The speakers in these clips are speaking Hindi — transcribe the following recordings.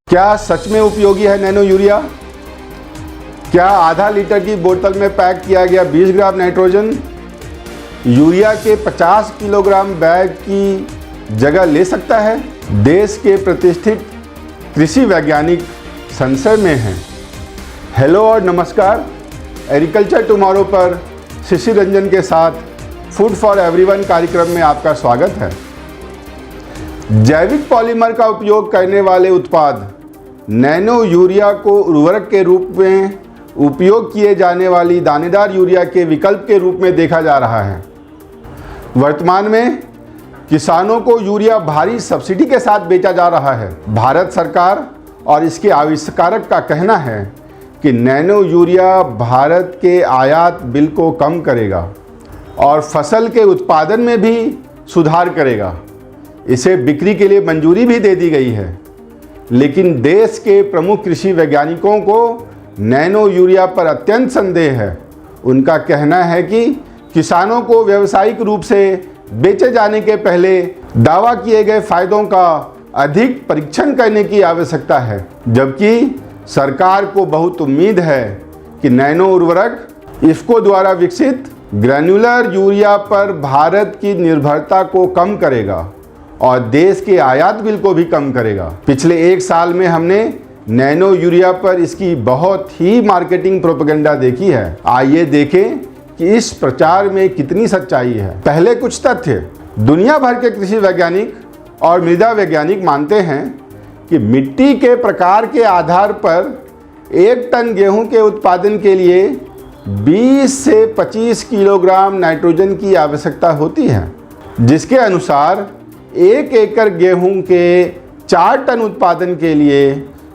क्या सच में उपयोगी है नैनो यूरिया? क्या आधा लीटर की बोतल में पैक किया गया 20 ग्राम नाइट्रोजन यूरिया के 50 किलोग्राम बैग की जगह ले सकता है? देश के प्रतिष्ठित कृषि वैज्ञानिक संशय में हैं। हेलो और नमस्कार। एग्रीकल्चर टुमारो पर शिशिर रंजन के साथ फूड फॉर एवरीवन कार्यक्रम में आपका स्वागत है। जैविक पॉलीमर का उपयोग करने वाले उत्पाद नैनो यूरिया को उर्वरक के रूप में उपयोग किए जाने वाली दानेदार यूरिया के विकल्प के रूप में देखा जा रहा है। वर्तमान में किसानों को यूरिया भारी सब्सिडी के साथ बेचा जा रहा है। भारत सरकार और इसके आविष्कारक का कहना है कि नैनो यूरिया भारत के आयात बिल को कम करेगा और फसल के उत्पादन में भी सुधार करेगा। इसे बिक्री के लिए मंजूरी भी दे दी गई है, लेकिन देश के प्रमुख कृषि वैज्ञानिकों को नैनो यूरिया पर अत्यंत संदेह है। उनका कहना है कि किसानों को व्यावसायिक रूप से बेचे जाने के पहले दावा किए गए फायदों का अधिक परीक्षण करने की आवश्यकता है, जबकि सरकार को बहुत उम्मीद है कि नैनो उर्वरक इफ्को द्वारा विकसित ग्रैन्युलर यूरिया पर भारत की निर्भरता को कम करेगा और देश के आयात बिल को भी कम करेगा। पिछले एक साल में हमने नैनो यूरिया पर इसकी बहुत ही मार्केटिंग प्रोपेगेंडा देखी है। आइए देखें कि इस प्रचार में कितनी सच्चाई है। पहले कुछ तथ्य। दुनिया भर के कृषि वैज्ञानिक और मृदा वैज्ञानिक मानते हैं कि मिट्टी के प्रकार के आधार पर 1 टन गेहूं के उत्पादन के लिए 20 से 25 किलोग्राम नाइट्रोजन की आवश्यकता होती है, जिसके अनुसार 1 एकड़ गेहूं के 4 टन उत्पादन के लिए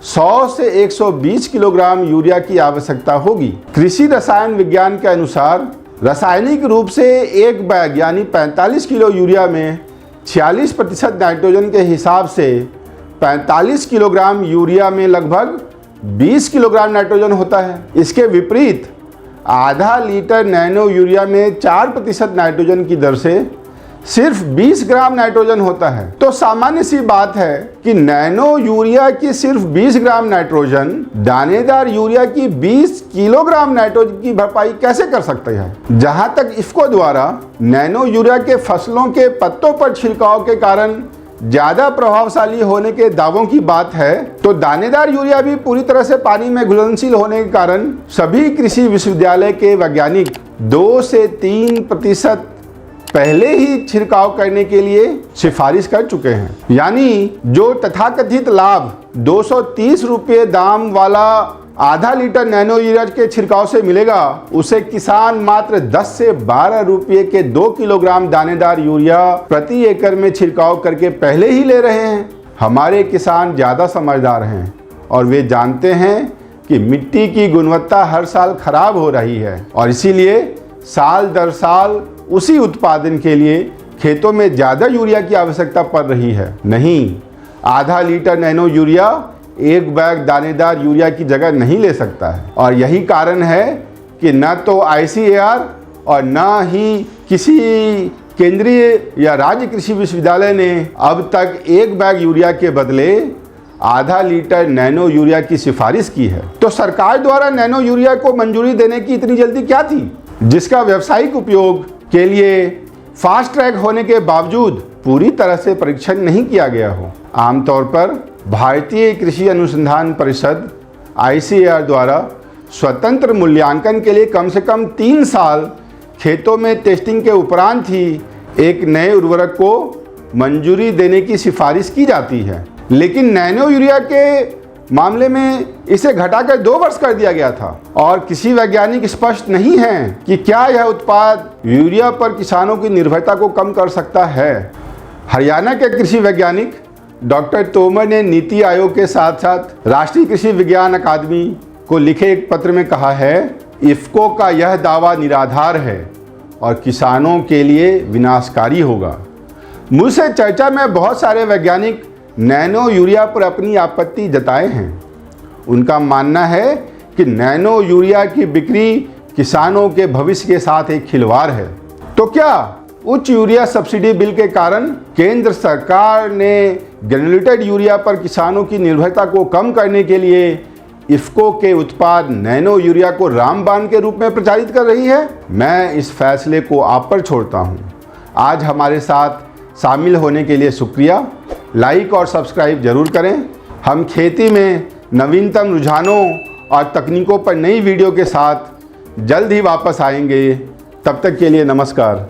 100 से 120 किलोग्राम यूरिया की आवश्यकता होगी। कृषि रसायन विज्ञान के अनुसार रासायनिक रूप से एक बैग यानी 45 किलो यूरिया में 46% नाइट्रोजन के हिसाब से 45 किलोग्राम यूरिया में लगभग 20 किलोग्राम नाइट्रोजन होता है। इसके विपरीत आधा लीटर नैनो यूरिया में 4% नाइट्रोजन की दर से सिर्फ 20 ग्राम नाइट्रोजन होता है। तो सामान्य सी बात है कि नैनो यूरिया की सिर्फ 20 ग्राम नाइट्रोजन दानेदार यूरिया की 20 किलोग्राम नाइट्रोजन की भरपाई कैसे कर सकते हैं। जहां तक इफ्को द्वारा नैनो यूरिया के फसलों के पत्तों पर छिड़काव के कारण ज्यादा प्रभावशाली होने के दावों की बात है, तो दानेदार यूरिया भी पूरी तरह से पानी में घुलनशील होने के कारण सभी कृषि विश्वविद्यालय के वैज्ञानिक 2 से 3% पहले ही छिड़काव करने के लिए सिफारिश कर चुके हैं। यानी जो तथाकथित लाभ 230 रुपये दाम वाला आधा लीटर नैनो यूरिया के छिड़काव से मिलेगा, उसे किसान मात्र 10 से 12 रुपये के 2 किलोग्राम दानेदार यूरिया प्रति एकड़ में छिड़काव करके पहले ही ले रहे हैं। हमारे किसान ज़्यादा समझदार हैं और वे जानते हैं कि मिट्टी की गुणवत्ता हर साल खराब हो रही है और इसीलिए साल दर साल उसी उत्पादन के लिए खेतों में ज़्यादा यूरिया की आवश्यकता पड़ रही है। नहीं, आधा लीटर नैनो यूरिया एक बैग दानेदार यूरिया की जगह नहीं ले सकता है और यही कारण है कि न तो ICAR और न ही किसी केंद्रीय या राज्य कृषि विश्वविद्यालय ने अब तक एक बैग यूरिया के बदले आधा लीटर नैनो यूरिया की सिफारिश की है। तो सरकार द्वारा नैनो यूरिया को मंजूरी देने की इतनी जल्दी क्या थी, जिसका व्यावसायिक उपयोग के लिए फास्ट ट्रैक होने के बावजूद पूरी तरह से परीक्षण नहीं किया गया हो। आमतौर पर भारतीय कृषि अनुसंधान परिषद ICAR द्वारा स्वतंत्र मूल्यांकन के लिए कम से कम 3 साल खेतों में टेस्टिंग के उपरांत ही एक नए उर्वरक को मंजूरी देने की सिफारिश की जाती है, लेकिन नैनो यूरिया के मामले में इसे घटाकर 2 वर्ष कर दिया गया था और किसी वैज्ञानिक स्पष्ट नहीं है कि क्या यह उत्पाद यूरिया पर किसानों की निर्भरता को कम कर सकता है। हरियाणा के कृषि वैज्ञानिक डॉक्टर तोमर ने नीति आयोग के साथ साथ राष्ट्रीय कृषि विज्ञान अकादमी को लिखे एक पत्र में कहा है, इफ्को का यह दावा निराधार है और किसानों के लिए विनाशकारी होगा। मुझसे चर्चा में बहुत सारे वैज्ञानिक नैनो यूरिया पर अपनी आपत्ति जताए हैं। उनका मानना है कि नैनो यूरिया की बिक्री किसानों के भविष्य के साथ एक खिलवाड़ है। तो क्या उच्च यूरिया सब्सिडी बिल के कारण केंद्र सरकार ने ग्रेनुलेटेड यूरिया पर किसानों की निर्भरता को कम करने के लिए इफ़को के उत्पाद नैनो यूरिया को रामबाण के रूप में प्रचारित कर रही है। मैं इस फैसले को आप पर छोड़ता हूं। आज हमारे साथ शामिल होने के लिए शुक्रिया। लाइक और सब्सक्राइब जरूर करें। हम खेती में नवीनतम रुझानों और तकनीकों पर नई वीडियो के साथ जल्द ही वापस आएंगे। तब तक के लिए नमस्कार।